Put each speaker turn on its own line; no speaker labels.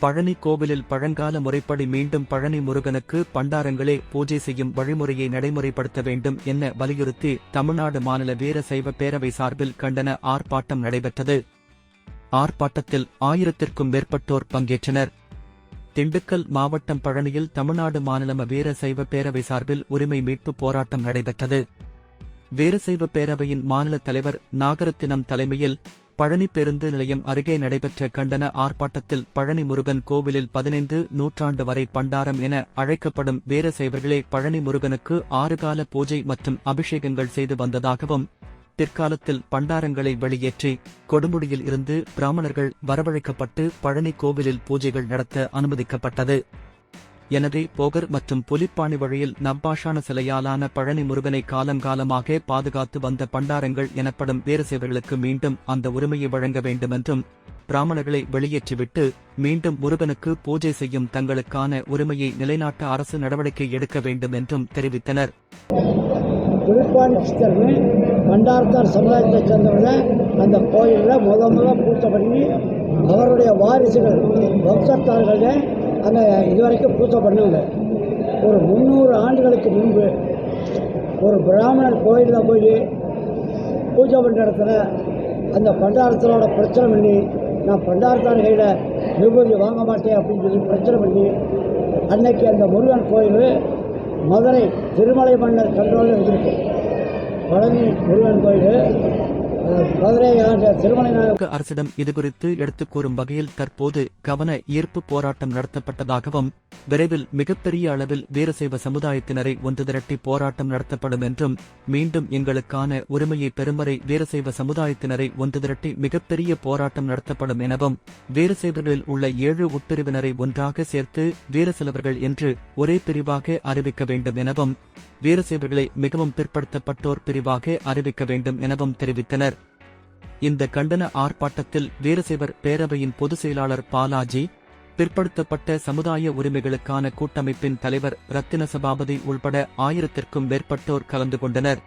பழனி கோவிலில் பழங்கால முறைப்படி மீண்டும் பழனி முருகனுக்கு பண்டாரங்களே பூஜை செய்யும் வழிமுறையை நடைமுறைப்படுத்த வேண்டும் என வலியுறுத்தி தமிழ்நாடு மாநில வீர சைவ பேரவை சார்பில் கண்டன ஆர்ப்பாட்டம் நடைபெற்றது. ஆர்ப்பாட்டத்தில் 1000க்கும் மேற்பட்டோர் பங்கேற்றனர். திண்டுக்கல் மாவட்டம் பழனியில் தமிழ்நாடு மாநில வீர சைவ பேரவை சார்பில் உரிமை மீட்பு போராட்டம் நடைபெற்றது. வீரசைவ பேரவையின் மாநில தலைவர் நாகரத்தினம் தலைமையில் பழனி பேருந்து நிலையம் அருகே நடைபெற்ற கண்டன ஆர்ப்பாட்டத்தில் பழனி முருகன் கோவிலில் 15 நூற்றாண்டு வரை பண்டாரம் என அழைக்கப்படும் வீரசைவர்களே பழனி முருகனுக்கு 6 கால பூஜை மற்றும் அபிஷேகங்கள் செய்து வந்ததாகவும், பிற்காலத்தில் பண்டாரங்களை வெளியேற்றி கொடுமுடியில் இருந்து பிராமணர்கள் வரவழைக்கப்பட்டு பழனி கோவிலில் பூஜைகள் நடத்த அனுமதிக்கப்பட்டது. எனவே போகர் மற்றும் புலிப்பாணி வழியில் நவ்பாஷான சிலையாலான பழனி முருகனை காலங்காலமாக பாதுகாத்து வந்த பண்டாரங்கள் எனப்படும் வீரசைவர்களுக்கு மீண்டும் அந்த உரிமையை வழங்க வேண்டுமென்றும், பிராமணர்களை வெளியேற்றிவிட்டு மீண்டும் முருகனுக்கு பூஜை செய்யும் தங்களுக்கான உரிமையை நிலைநாட்ட அரசு நடவடிக்கை எடுக்க வேண்டும் என்றும் தெரிவித்தனர்.
புலிப்பாணி சித்தர்கள் பண்டாரத்தார் சமுதாயத்தை சேர்ந்தவர்கள் அந்த கோயிலில் முதல் பூஜை பண்ணி அவருடைய வாரிசுகள் வம்சத்தார்கள் அந்த இதுவரைக்கும் பூஜை பண்ணல. ஒரு 300 ஆண்டுகளுக்கு முன்பு ஒரு பிராமணர் கோயிலில் போய் பூஜை பண்ணுற இடத்துல அந்த பண்டாரத்தரோட பிரச்சனை பண்ணி, நான் பண்டாரத்தார் கையில் விபூதி வாங்க மாட்டேன் அப்படின்னு சொல்லி பிரச்சனை பண்ணி, அன்னைக்கு அந்த முருகன் கோயில் மதுரை திருமலை மன்னர் கண்ட்ரோலில் இருந்திருக்கு. பழனி முருகன் கோயில்
அரசிடம் இதுகுறித்து எடுத்துக் கூறும் வகையில் தற்போது கவன ஈர்ப்பு போராட்டம் நடத்தப்பட்டதாகவும், விரைவில் மிகப்பெரிய அளவில் வீரசைவ சமுதாயத்தினரை ஒன்று திரட்டி போராட்டம் நடத்தப்படும் என்றும், மீண்டும் எங்களுக்கான உரிமையை பெறும்வரை வீரசைவ சமுதாயத்தினரை ஒன்று திரட்டி மிகப்பெரிய போராட்டம் நடத்தப்படும் எனவும், வீரசைவர்களில் உள்ள 7 உட்பிரிவினரை ஒன்றாக சேர்த்து வீரசைவர்கள் என்று ஒரே பிரிவாக அறிவிக்க வேண்டும் எனவும், வீரசைவர்களை மிகவும் பிற்படுத்தப்பட்டோர் பிரிவாக அறிவிக்க வேண்டும் எனவும் தெரிவித்தனர். இந்த கண்டன ஆர்ப்பாட்டத்தில் வீரசைவர் பேரவையின் பொதுச் செயலாளர் பாலாஜி, பிற்படுத்தப்பட்ட சமுதாய உரிமைகளுக்கான கூட்டமைப்பின் தலைவர் ரத்தின சபாபதி உள்பட 1000க்கும் மேற்பட்டோர் கலந்து கொண்டனர்.